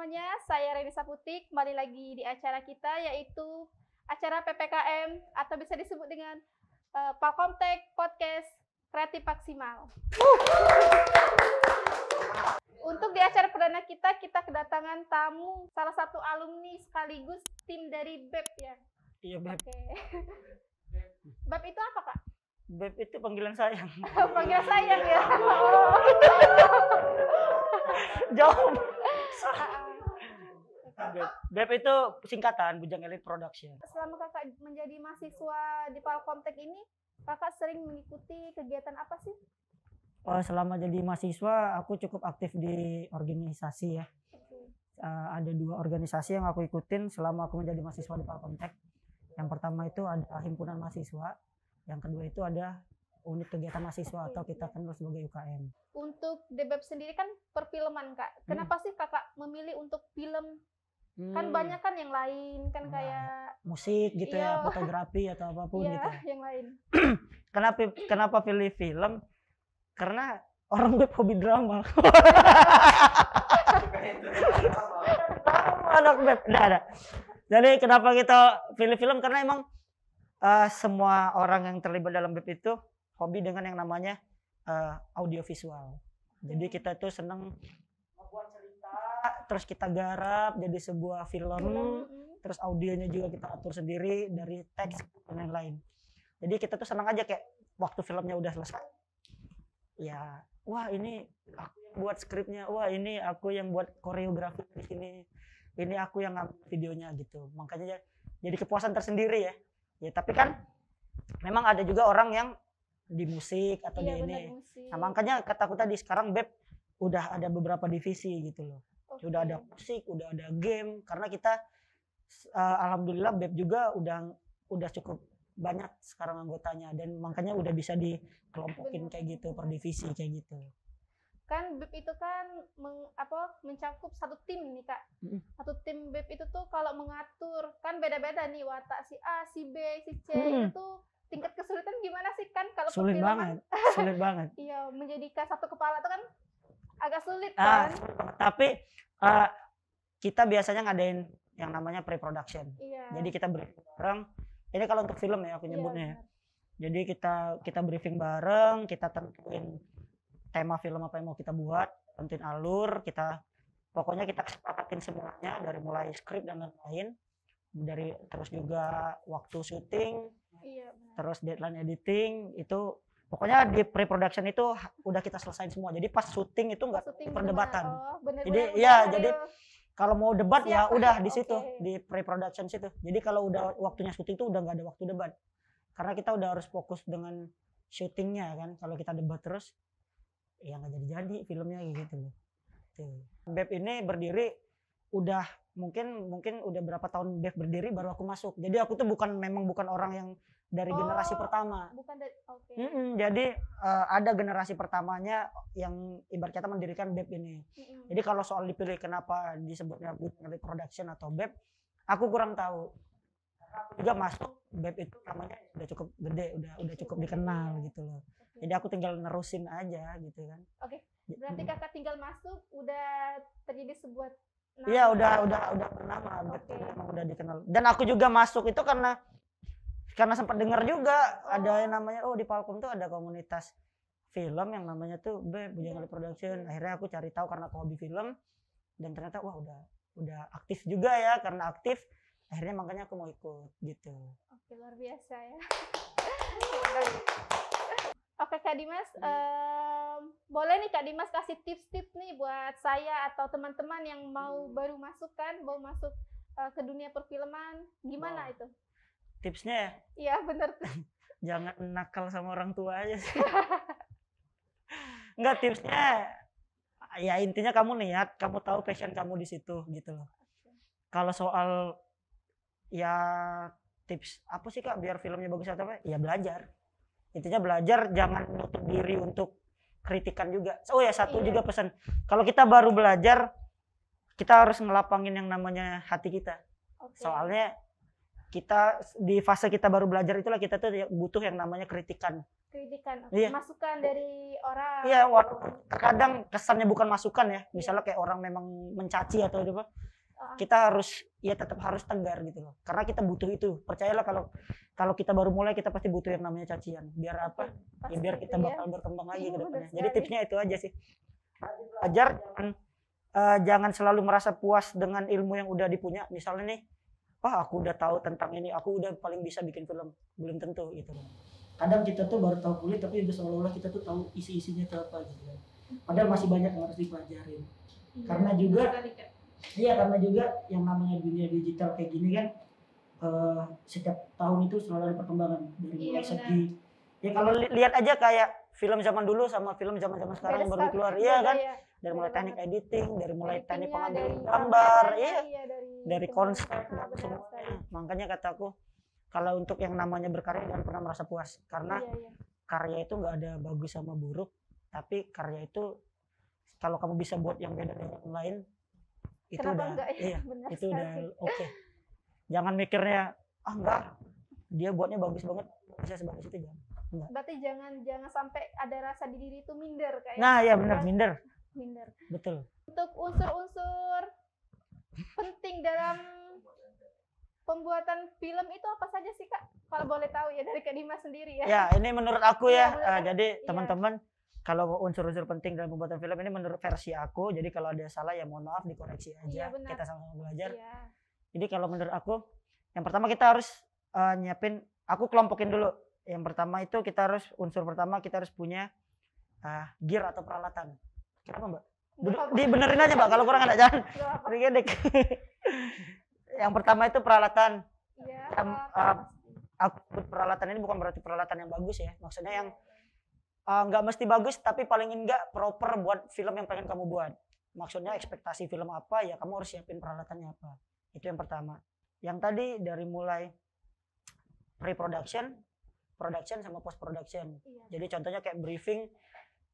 semuanya, saya Reni Saputik, kembali lagi di acara kita yaitu acara PPKM atau bisa disebut dengan Palkomtek Podcast Kreatif Maksimal. Untuk di acara perdana kita kedatangan tamu, salah satu alumni sekaligus tim dari BEP ya? Iya, BEP. Oke. BEP itu apa, Kak? BEP itu panggilan sayang. Panggilan sayang ya? Jawab. BEP itu singkatan Bujang Elite Production. Selama kakak menjadi mahasiswa di Palkomtek ini, kakak sering mengikuti kegiatan apa sih? Selama jadi mahasiswa, aku cukup aktif di organisasi ya. Ada 2 organisasi yang aku ikutin selama aku menjadi mahasiswa di Palkomtek. Yang pertama itu ada himpunan mahasiswa, yang kedua itu ada unit kegiatan mahasiswa atau kita kenal sebagai UKM. Untuk DBEP sendiri kan perfilman, Kak. Kenapa sih kakak memilih untuk film? Kan banyak kan yang lain kan kayak musik gitu ya, fotografi atau apapun gitu. Yang lain. Kenapa pilih film? Karena orang BEP hobi drama. Anak BEP, ada. Jadi kenapa kita pilih film? Karena emang semua orang yang terlibat dalam BEP itu hobi dengan yang namanya audiovisual. Jadi kita tuh seneng membuat cerita, terus kita garap jadi sebuah film, terus audionya juga kita atur sendiri dari teks dan lain-lain. Jadi kita tuh senang aja kayak waktu filmnya udah selesai. Ya, wah ini aku yang buat skripnya, wah ini aku yang buat koreografi di sini, ini aku yang ngambil videonya gitu. Makanya jadi kepuasan tersendiri ya. Ya tapi kan memang ada juga orang yang di musik atau di ini. Nah makanya kataku tadi sekarang BEP udah ada beberapa divisi gitu loh. Udah ada musik, udah ada game. Karena kita alhamdulillah BEP juga udah cukup banyak sekarang anggotanya dan makanya udah bisa dikelompokin kayak gitu per divisi kayak gitu. Kan BEP itu kan mencakup satu tim nih, Kak. Satu tim BEP itu tuh kalau mengatur kan beda-beda nih watak si A, si B, si C itu tingkat kesulitan gimana sih kan kalau sulit banget. Iya, menjadikan satu kepala itu kan agak sulit kan. Tapi kita biasanya ngadain yang namanya pre-production. Jadi kita briefing bareng. Ini kalau untuk film ya aku nyebutnya. Jadi kita briefing bareng, kita tentuin tema film apa yang mau kita buat, tentuin alur, pokoknya kita sepakatin semuanya dari mulai skrip dan lain-lain, terus juga waktu syuting, terus deadline editing itu pokoknya di pre-production itu udah kita selesain semua. Jadi pas syuting itu nggak perdebatan. Jadi kalau mau debat ya udah di situ di pre-production situ. Jadi kalau udah waktunya syuting itu udah nggak ada waktu debat. Karena kita udah harus fokus dengan syutingnya kan. Kalau kita debat terus ya nggak jadi filmnya gitu loh. BEP ini berdiri udah mungkin udah berapa tahun BEP berdiri baru aku masuk. Jadi aku tuh bukan orang yang dari generasi pertama. Jadi ada generasi pertamanya yang ibarat kata mendirikan BEP ini. Jadi kalau soal dipilih kenapa disebutnya Bujang Elite Production atau BEP, aku kurang tahu. Aku juga masuk BEP itu namanya udah cukup gede, udah cukup dikenal gitu loh. Jadi aku tinggal nerusin aja gitu kan. Berarti kakak tinggal masuk udah terjadi sebuah nama. Iya udah bernama, memang udah dikenal. Dan aku juga masuk itu karena sempat dengar juga ada yang namanya di Palkom tuh ada komunitas film yang namanya tuh BEP Bujang Elite Production. Akhirnya aku cari tahu karena aku hobi film dan ternyata wah udah aktif juga ya, karena aktif akhirnya makanya aku mau ikut gitu. Oke, luar biasa ya. Oke Kak Dimas, boleh nih Kak Dimas kasih tips-tips nih buat saya atau teman-teman yang mau baru masuk ke dunia perfilman, gimana itu? Tipsnya ya? Iya bener. Jangan nakal sama orang tua aja sih. Enggak, tipsnya ya intinya kamu niat, kamu tahu passion kamu di situ gitu loh. Kalau soal ya tips apa sih Kak biar filmnya bagus atau apa? Ya belajar. Intinya belajar, jangan nutup diri untuk kritikan juga. Juga pesan. Kalau kita baru belajar, kita harus ngelapangin yang namanya hati kita. Soalnya kita di fase kita baru belajar itulah kita tuh butuh yang namanya kritikan. kritikan, Iya. masukan dari orang. Iya, kadang kesannya bukan masukan ya. Misalnya kayak orang memang mencaci atau apa, kita harus ya tetap harus tegar gitu loh. Karena kita butuh itu. Percayalah kalau kita baru mulai kita pasti butuh yang namanya cacian. Biar apa? Ya biar kita bakal berkembang lagi ke depannya. Jadi tipsnya itu aja sih. Belajar jangan selalu merasa puas dengan ilmu yang udah dipunya. Misalnya nih, aku udah tahu tentang ini, aku udah paling bisa bikin film. Belum tentu gitu loh. Kadang kita tuh baru tahu kulit tapi udah seolah-olah kita tuh tahu isi-isinya itu apa gitu kan. Padahal masih banyak yang harus dipelajarin. Karena juga yang namanya dunia digital kayak gini kan setiap tahun itu selalu ada perkembangan dari mulai segi. Ya kalau lihat aja kayak film zaman dulu sama film zaman-zaman sekarang yang baru keluar, iya kan? Dari mulai teknik editing, dari mulai teknik pengambilan gambar, dari konsep semuanya. Makanya kataku kalau untuk yang namanya berkarya jangan pernah merasa puas karena karya itu nggak ada bagus sama buruk, tapi karya itu kalau kamu bisa buat yang beda dari yang lain itu itu udah oke. Jangan mikirnya enggak dia buatnya bagus banget bisa sebagus itu, jangan. Enggak. Berarti jangan sampai ada rasa di diri itu minder kayak. Nah, ya benar, minder. Betul. Untuk unsur-unsur penting dalam pembuatan film itu apa saja sih Kak? Kalau boleh tahu ya dari Kak Dimas sendiri ya. Ya, ini menurut aku ya. Jadi teman-teman kalau unsur-unsur penting dalam pembuatan film ini menurut versi aku. Jadi kalau ada salah ya mohon maaf, dikoreksi aja. Kita sama-sama belajar. Jadi kalau menurut aku yang pertama kita harus nyiapin, aku kelompokin dulu. Yang pertama itu unsur pertama kita harus punya gear atau peralatan. Kenapa Mbak? Dibenerin aja Mbak, kalau kurang ada jangan. Yang pertama itu peralatan. Peralatan ini bukan berarti peralatan yang bagus ya. Maksudnya yang nggak mesti bagus, tapi paling enggak proper buat film yang pengen kamu buat. Maksudnya ekspektasi film apa ya kamu harus siapin peralatannya apa. Itu yang pertama. Yang tadi dari mulai pre-production, production sama post production. Jadi contohnya kayak briefing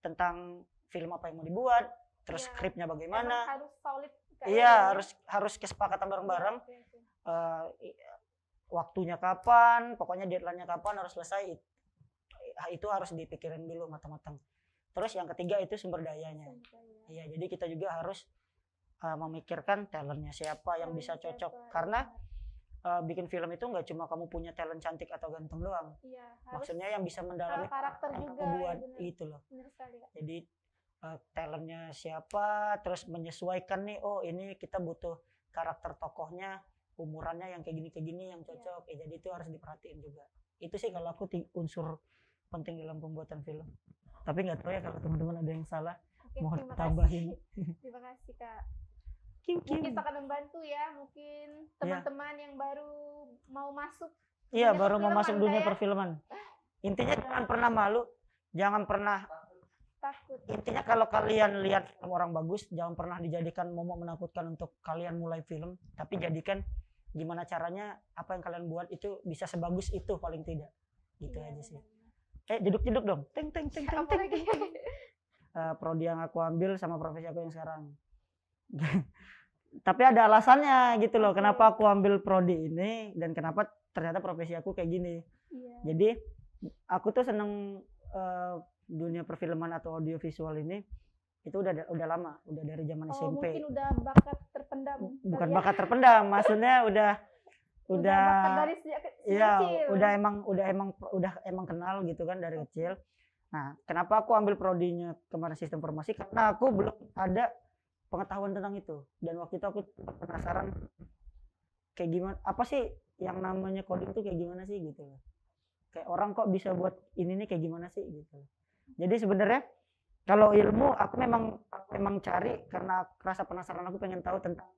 tentang film apa yang mau dibuat, terus skripnya bagaimana. Harus solid. Iya, harus kesepakatan bareng-bareng. Waktunya kapan, pokoknya deadline-nya kapan harus selesai. Itu harus dipikirin dulu matang-matang. Terus yang ketiga itu sumber dayanya. Iya, jadi kita juga harus memikirkan talentnya siapa yang bisa cocok. Karena bikin film itu nggak cuma kamu punya talent cantik atau ganteng doang. Maksudnya yang bisa mendalami karakter juga buat itu loh. Jadi talentnya siapa, terus menyesuaikan nih, ini kita butuh karakter tokohnya, umurannya yang kayak gini yang cocok. Jadi itu harus diperhatiin juga. Itu sih kalau aku unsur penting dalam pembuatan film. Tapi nggak tahu ya kalau teman-teman ada yang salah, mohon tambahin. Terima kasih Kak. Mungkin akan membantu ya, mungkin teman-teman yang baru mau masuk. Iya, baru mau masuk dunia perfilman. Intinya jangan pernah malu, jangan pernah takut. Intinya kalau kalian lihat orang bagus, jangan pernah dijadikan momok menakutkan untuk kalian mulai film, tapi jadikan gimana caranya apa yang kalian buat itu bisa sebagus itu paling tidak. Gitu aja sih. Jeduk-jeduk dong. Teng. Prodi yang aku ambil sama profesi aku yang sekarang. Tapi ada alasannya gitu loh, kenapa aku ambil prodi ini dan kenapa ternyata profesi aku kayak gini. Jadi aku tuh seneng dunia perfilman atau audiovisual ini itu udah lama, udah dari zaman SMP. Mungkin udah bakat terpendam. Bukan bakat terpendam, maksudnya udah bakat dari sejak kecil. udah emang kenal gitu kan dari kecil. Nah, kenapa aku ambil prodinya kemarin sistem informasi? Karena aku belum ada pengetahuan tentang itu, dan waktu itu aku penasaran kayak gimana, apa sih yang namanya coding itu kayak gimana sih gitu loh. Kayak orang kok bisa buat ini nih kayak gimana sih gitu. Jadi sebenarnya kalau ilmu aku memang cari karena rasa penasaran, aku pengen tahu tentang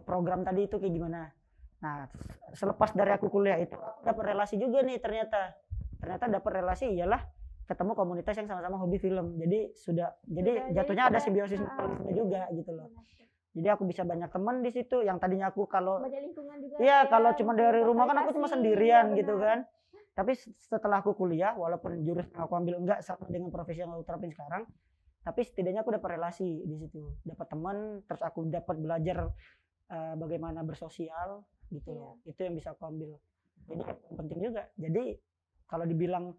program tadi itu kayak gimana. Nah, selepas dari aku kuliah itu dapat relasi juga nih, ternyata dapat relasi iyalah ketemu komunitas yang sama-sama hobi film. Jadi jatuhnya ada simbiosis juga gitu loh. Jadi aku bisa banyak teman di situ yang tadinya aku kalau kalau cuma dari rumah kan aku cuma sendirian gitu kan. Tapi setelah aku kuliah, walaupun jurusan aku ambil enggak sama dengan profesi yang aku terapin sekarang, tapi setidaknya aku dapat relasi di situ, dapat teman, terus aku dapat belajar bagaimana bersosial gitu loh. Itu yang bisa aku ambil. Jadi penting juga. Jadi kalau dibilang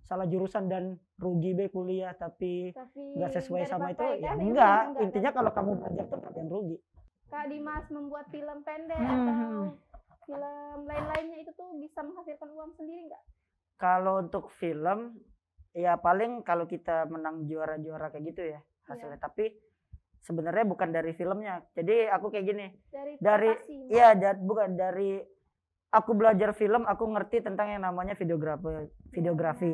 salah jurusan dan rugi be kuliah tapi nggak sesuai sama itu ya kan, enggak. Intinya kalau kamu belajar tuh yang rugi. Kak Dimas membuat film pendek atau film lain-lainnya itu tuh bisa menghasilkan uang sendiri nggak? Kalau untuk film ya paling kalau kita menang juara-juara kayak gitu ya hasilnya. Tapi sebenarnya bukan dari filmnya. Jadi aku kayak gini. Bukan dari aku belajar film, aku ngerti tentang yang namanya videografi.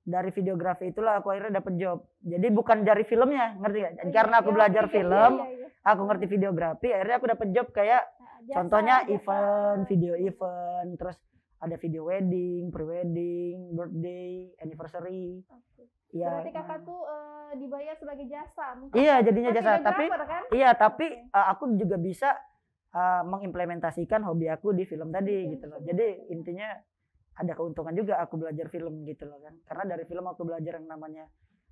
Dari videografi itulah aku akhirnya dapet job. Jadi bukan dari filmnya, ngerti gak? Karena aku belajar film, aku ngerti videografi, akhirnya aku dapet job kayak contohnya event, video event, terus ada video wedding, pre-wedding, birthday, anniversary. Ya. Berarti kakak tuh dibayar sebagai jasa. Mungkin iya, jadinya jasa. Tapi kan? Iya, tapi aku juga bisa mengimplementasikan hobi aku di film tadi gitu loh. Jadi intinya ada keuntungan juga aku belajar film gitu loh kan. Karena dari film aku belajar yang namanya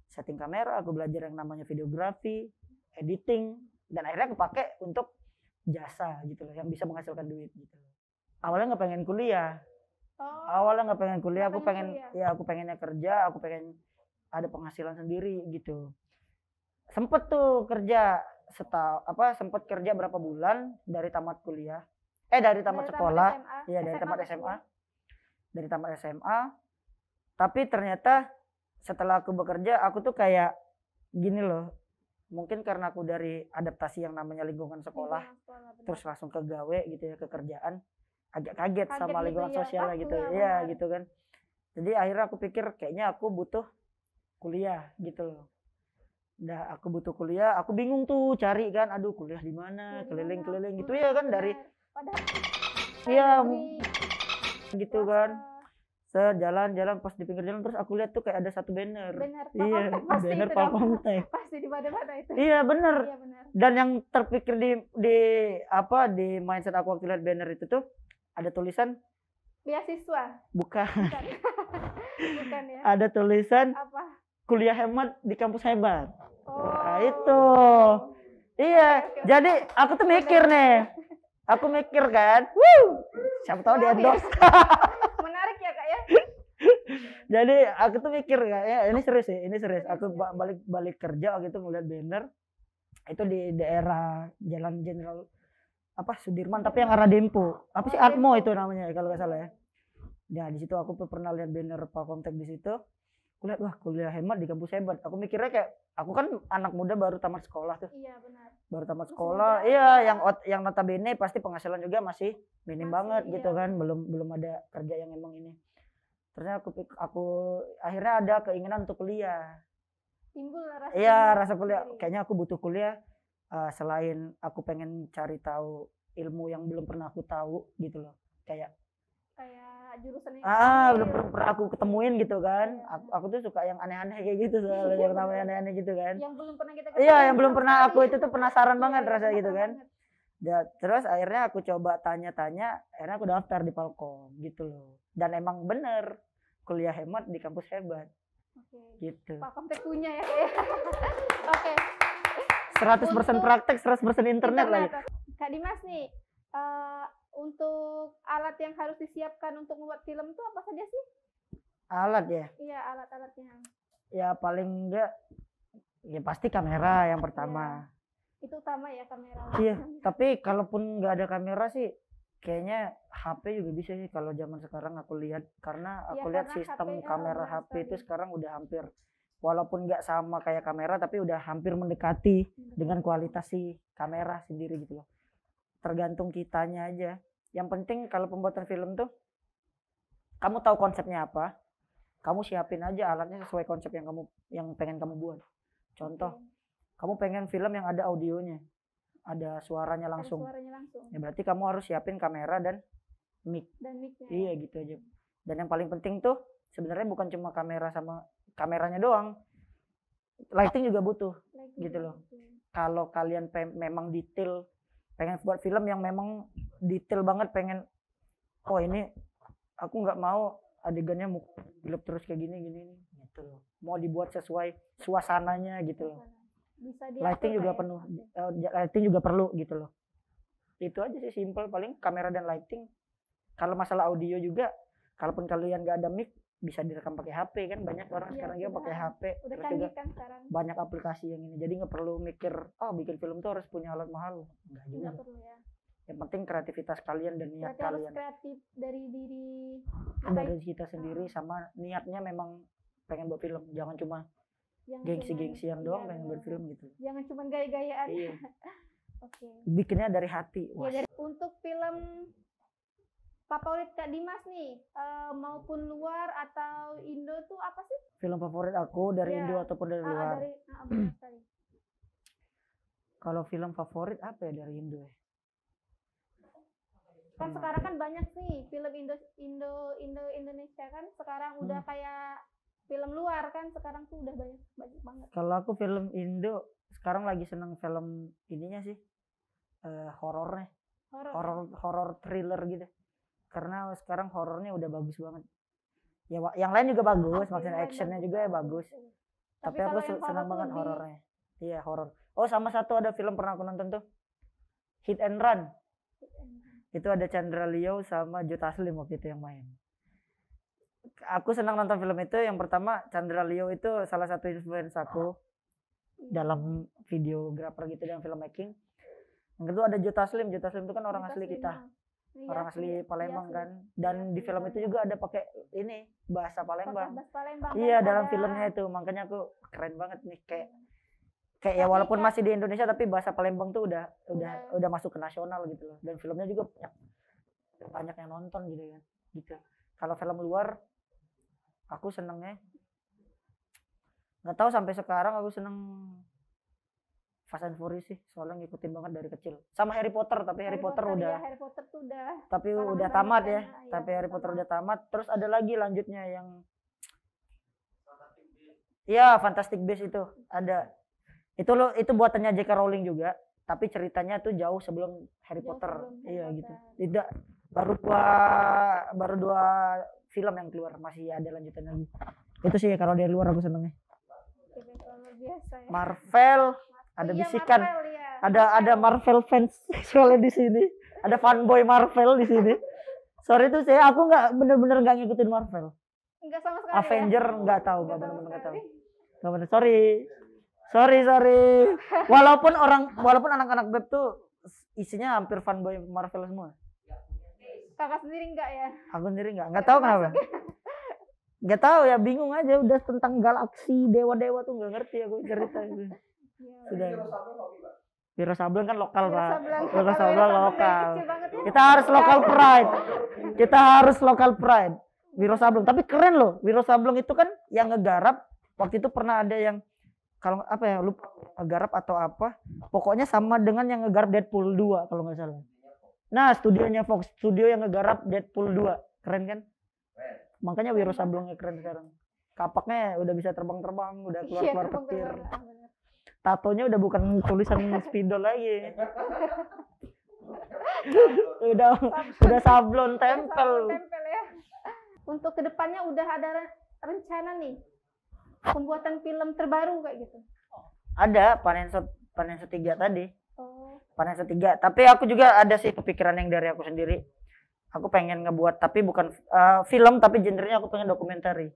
setting kamera, aku belajar yang namanya videografi, editing, dan akhirnya aku pakai untuk jasa gitu loh, yang bisa menghasilkan duit gitu loh. Awalnya nggak pengen kuliah. Aku pengennya kerja, aku pengen ada penghasilan sendiri gitu. Sempet tuh kerja sempet kerja berapa bulan dari tamat kuliah. Dari tamat sekolah. Iya, dari tamat SMA. Dari tamat SMA. Tapi ternyata setelah aku bekerja, aku tuh kayak gini loh. Mungkin karena aku dari adaptasi yang namanya lingkungan sekolah, terus langsung ke gawe gitu ya, ke kerjaan. Agak kaget sama lingkungan sosial gitu. Iya, gitu kan. Jadi akhirnya aku pikir kayaknya aku butuh kuliah gitu loh. Udah aku butuh kuliah, aku bingung tuh cari kan, aduh kuliah di mana, keliling-keliling gitu ya kan dari iya gitu kan. Jalan-jalan pas di pinggir jalan terus aku lihat tuh kayak ada satu banner. Banner Palkomtek. Pasti di mana-mana itu. Iya bener. Dan yang terpikir di mindset aku waktu lihat banner itu tuh ada tulisan beasiswa. Bukan ya. Ada tulisan apa? Kuliah hemat di kampus hebat. Nah, itu. Iya, jadi aku tuh mikir nih. Aku mikir kan. Siapa tahu di endorse. Menarik ya, Kak ya. Jadi aku tuh mikir kayak ini serius. Aku balik kerja waktu itu ngeliat banner itu di daerah Jalan Jenderal Sudirman tapi yang arah Dempo. Sih Atmo itu namanya kalau nggak salah ya. Nah, di situ aku pernah lihat banner Palkomtek di situ. Aku lihat wah kuliah hemat di kampus hebat. Aku mikirnya kayak aku kan anak muda baru tamat sekolah tuh. Iya benar. Baru tamat sekolah. Iya, yang notabene pasti penghasilan juga masih minim banget gitu kan. Belum ada kerja yang emang ini. Terus aku akhirnya ada keinginan untuk kuliah. Timbul rasa. Iya, rasa kuliah. Kayaknya aku butuh kuliah selain aku pengen cari tahu ilmu yang belum pernah aku tahu gitu loh. Kayak jurusan yang belum pernah aku ketemuin gitu kan. Aku tuh suka yang aneh-aneh kayak gitu soalnya yang namanya aneh-aneh gitu kan. Yang belum pernah kita ketemu. Iya, yang belum pernah aku itu tuh penasaran banget rasanya gitu kan. Terus akhirnya aku coba tanya-tanya, akhirnya aku daftar di Palkom gitu loh. Dan emang bener kuliah hemat di kampus hebat. Gitu. Palkomtek punya ya kayak. Oke. 100% praktek, 100% internet lagi. Kak Dimas nih, untuk alat yang harus disiapkan untuk membuat film itu apa saja sih? Alat ya? Iya, alat-alatnya. Ya paling enggak, ya pasti kamera yang pertama. Itu utama ya kamera. Iya, tapi kalaupun nggak ada kamera sih, kayaknya HP juga bisa sih kalau zaman sekarang aku lihat. Karena aku lihat sistem kamera HP itu sekarang udah hampir, walaupun nggak sama kayak kamera, tapi udah hampir mendekati dengan kualitas si kamera sendiri gitu loh. Tergantung kitanya aja. Yang penting kalau pembuatan film tuh kamu tahu konsepnya apa, kamu siapin aja alatnya sesuai konsep yang pengen kamu buat. Contoh, kamu pengen film yang ada audionya, ada suaranya langsung. Ya berarti kamu harus siapin kamera dan mic. Iya gitu aja. Dan yang paling penting tuh sebenarnya bukan cuma kamera sama kameranya doang, lighting juga butuh gitu loh. Kalau kalian memang detail, pengen buat film yang memang detail banget, pengen ini aku nggak mau adegannya gelap terus kayak gini gitu loh. Mau dibuat sesuai suasananya gitu loh. Lighting juga penuh, lighting juga perlu gitu loh. Itu aja sih, simple, paling kamera dan lighting. Kalau masalah audio juga, kalaupun kalian nggak ada mic, bisa direkam pakai HP kan, banyak orang sekarang juga pakai HP. Udah Terus canggih juga kan sekarang. banyak aplikasi yang ini, jadi nggak perlu mikir bikin film tuh harus punya alat mahal, enggak juga. Nggak perlu ya. Yang penting kreativitas kalian dan niat Berarti harus kalian kreatif dari diri dari kita sendiri, sama niatnya memang pengen buat film, jangan cuma gengsi-gengsian doang pengen buat film gitu. Jangan cuma gaya-gayaan. Iya. Oke. Bikinnya dari hati. Ya, untuk film favorit Kak Dimas nih, maupun luar atau Indo tuh apa sih? Film favorit aku dari Indo ataupun dari luar? Benar sekali. Kalau film favorit apa ya dari Indo ya? Kan sekarang kan banyak sih film Indonesia kan sekarang udah kayak film luar kan, sekarang tuh udah banyak banget. Kalau aku film Indo sekarang lagi seneng film ininya sih, horornya, horor thriller gitu. Karena sekarang horornya udah bagus banget. Ya yang lain juga bagus, maksudnya actionnya juga ya bagus. Tapi aku senang banget horornya. Iya horor. Oh sama satu ada film pernah aku nonton tuh, Hit and Run. Itu ada Chandra Leo sama Joe Taslim waktu itu yang main. Aku senang nonton film itu. Yang pertama Chandra Leo itu salah satu influence aku dalam videografer gitu dan filmmaking. Yang kedua ada Joe Taslim. Joe Taslim itu kan orang asli kita, orang asli Palembang kan. Dan di film itu juga ada pakai ini bahasa Palembang. Iya dalam filmnya itu, makanya aku keren banget nih kayak ya walaupun masih di Indonesia tapi bahasa Palembang tuh udah masuk ke nasional gitu loh. Dan filmnya juga banyak yang nonton gitu kan. Gitu. Kalau film luar aku senengnya nggak tahu sampai sekarang aku seneng Fast and Furious sih, soalnya ngikutin banget dari kecil. Sama Harry Potter, tapi Harry Potter udah tapi udah tamat ya. Tapi Harry Potter udah tamat. Terus ada lagi lanjutnya yang Fantastic Beasts itu ada. Itu buatannya J.K. Rowling juga, tapi ceritanya tuh jauh sebelum Harry Potter. Iya gitu. Tidak baru dua film yang keluar, masih ada lanjutan lagi. Itu sih kalau dari luar aku senengnya. Marvel, ada bisikan. Ada Marvel fans soalnya di sini. Ada fanboy Marvel di sini. Sorry tuh aku bener-bener nggak ngikutin Marvel. Enggak sama sekali. Avenger nggak tahu, bener-bener nggak tahu. Nggak bener, sorry. Walaupun anak-anak web tuh isinya hampir fanboy Marvel semua. Kakak sendiri enggak ya? Aku sendiri enggak tahu kenapa. Enggak tahu ya, bingung aja udah tentang galaksi, dewa-dewa tuh enggak ngerti aku cerita itu. Sudah. Wiro Sableng kan lokal, Pak. Wiro Sableng lokal. Kita harus local pride. Wiro Sableng, tapi keren loh. Wiro Sableng itu kan yang ngegarap waktu itu pernah ada yang kalau apa ya lupa ngegarap atau apa, pokoknya sama dengan yang ngegarap Deadpool 2 kalau nggak salah. Nah studionya Fox Studio yang ngegarap Deadpool 2, keren kan? Makanya Wiro Sablengnya keren sekarang. Kapaknya udah bisa terbang-terbang, udah keluar petir. Tatonya udah bukan tulisan spidol lagi. udah sablon tempel ya. Untuk kedepannya udah ada rencana nih pembuatan film terbaru kayak gitu? Ada, Panen Setiga tadi. Panen Setiga. Tapi aku juga ada sih kepikiran yang dari aku sendiri. Aku pengen ngebuat, tapi bukan film, tapi genrenya aku pengen dokumentari.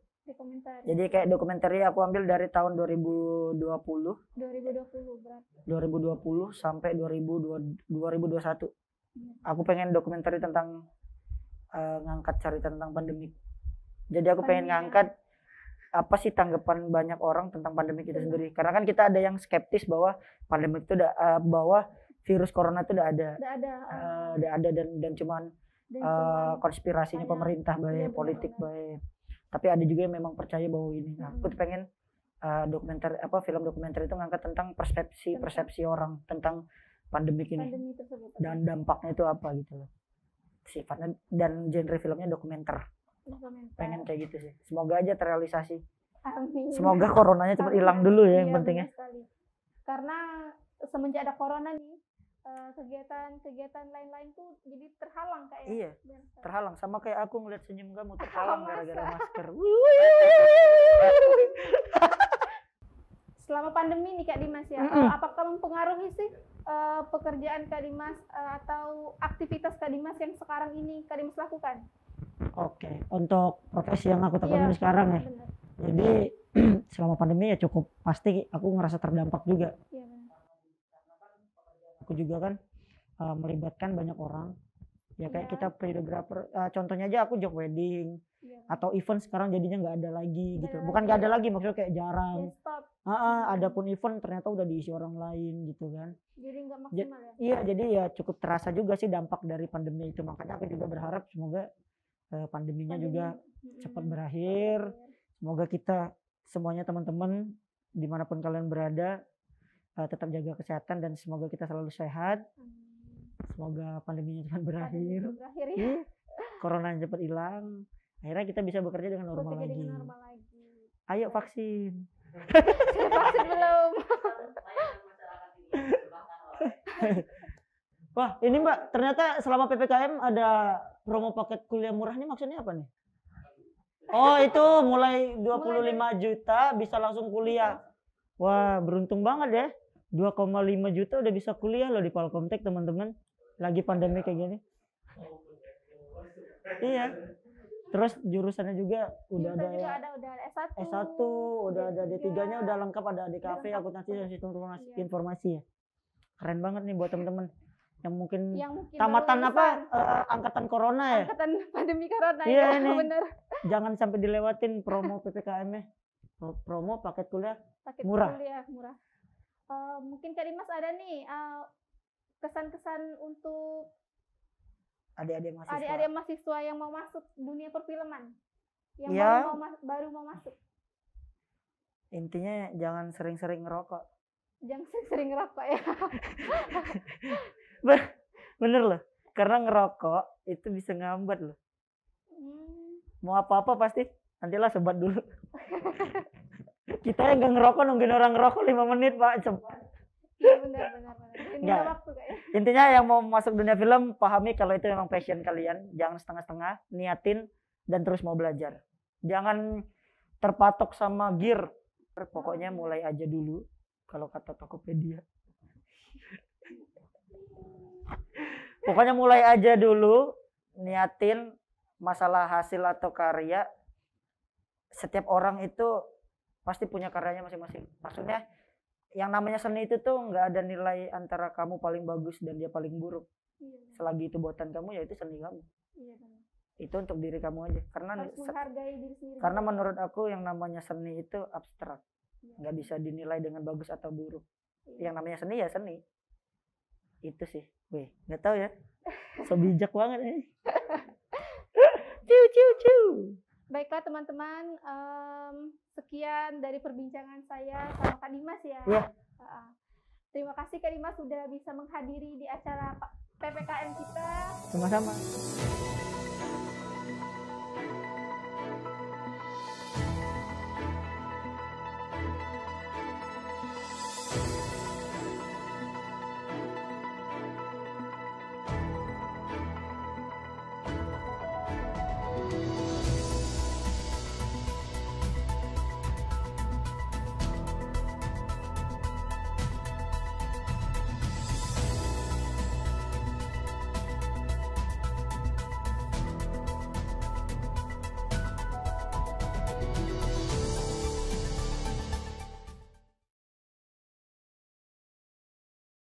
Jadi kayak dokumentari aku ambil dari tahun 2020 berarti. 2020 sampai 2021. Aku pengen dokumentari tentang ngangkat cerita tentang pandemi. Jadi aku pengen ngangkat apa sih tanggapan banyak orang tentang pandemi kita sendiri, karena kan kita ada yang skeptis bahwa pandemi itu bahwa virus corona itu udah ada dan cuman konspirasinya pemerintah baik, politik baik, tapi ada juga yang memang percaya bahwa ini. Nah, aku pengen film dokumenter itu ngangkat tentang persepsi orang tentang pandemi ini dan dampaknya itu apa gitu loh sifatnya, dan genre filmnya dokumenter. Pengen kayak gitu sih, semoga aja terrealisasi. Amin. Semoga coronanya cepat hilang dulu ya, yang penting ya. Karena semenjak ada corona nih kegiatan lain-lain tuh jadi terhalang kayak. Iya, terhalang, sama kayak aku ngeliat senyum kamu terhalang gara-gara masker. Selama pandemi nih Kak Dimas ya, apakah mempengaruhi sih pekerjaan Kak Dimas atau aktivitas Kak Dimas yang sekarang ini Kak Dimas lakukan? Oke, untuk profesi yang aku tekuni sekarang ya. Benar. Jadi selama pandemi ya cukup pasti aku ngerasa terdampak juga. Iya, benar. Aku juga kan melibatkan banyak orang. Ya kayak Iya. kita videographer, contohnya aja aku job wedding atau event sekarang jadinya nggak ada lagi gitu. Bukan nggak ada lagi, maksudnya kayak jarang. Stop. Adapun event ternyata udah diisi orang lain gitu kan. Jadi nggak maksimal ya. Iya, jadi ya cukup terasa juga sih dampak dari pandemi itu. Makanya aku juga berharap semoga pandeminya juga cepat berakhir. Semoga kita semuanya teman-teman dimanapun kalian berada tetap jaga kesehatan dan semoga kita selalu sehat. Semoga pandeminya cepat berakhir. Ya. Corona cepat hilang. Akhirnya kita bisa bekerja dengan normal lagi. Ayo vaksin. Sudah vaksin belum? Wah, ini Mbak, ternyata selama PPKM ada promo paket kuliah murah nih, maksudnya apa nih? Oh, itu mulai 25 juta bisa langsung kuliah. Wah, beruntung banget ya. 2,5 juta udah bisa kuliah loh di Palkomtek, teman-teman. Lagi pandemi kayak gini. Iya. Terus jurusannya juga udah ada ya. Udah ada S1, udah ada D3-nya udah lengkap, ada ADKV, akuntansi dan sistem informasi ya. Keren banget nih buat teman-teman yang mungkin tamatan angkatan corona ya. Angkatan pandemi corona ya. Iya, bener. Jangan sampai dilewatin promo PPKM-nya. Promo paket kuliah murah. Mungkin Kak Dimas ada nih kesan-kesan untuk adik-adik mahasiswa yang mau masuk dunia perfilman, yang baru mau masuk. Intinya jangan sering-sering ngerokok. Jangan sering ngerokok ya. Bener loh, karena ngerokok itu bisa ngambat loh. Mau apa-apa pasti nantilah sebat dulu. Kita yang nggak ngerokok nungguin orang ngerokok 5 menit Pak, cepat. Iya benar. Waktu kayaknya. Intinya yang mau masuk dunia film pahami kalau itu memang passion kalian, jangan setengah-setengah, niatin dan terus mau belajar. Jangan terpatok sama gear. Pokoknya mulai aja dulu kalau kata Tokopedia. Pokoknya mulai aja dulu, niatin masalah hasil atau karya. Setiap orang itu pasti punya karyanya masing-masing. Maksudnya yang namanya seni itu tuh nggak ada nilai antara kamu paling bagus dan dia paling buruk. Selagi itu buatan kamu ya itu seni kamu. Itu untuk diri kamu aja. Karena menghargai diri sendiri. Karena menurut aku yang namanya seni itu abstrak. Nggak bisa dinilai dengan bagus atau buruk. Yang namanya seni ya seni. Itu sih. Weh, nggak tahu ya. So bijak banget nih. Ciu. Baiklah teman-teman, sekian dari perbincangan saya sama Kak Dimas ya. Yeah. Terima kasih Kak Dimas sudah bisa menghadiri di acara PPKM kita. Sama-sama.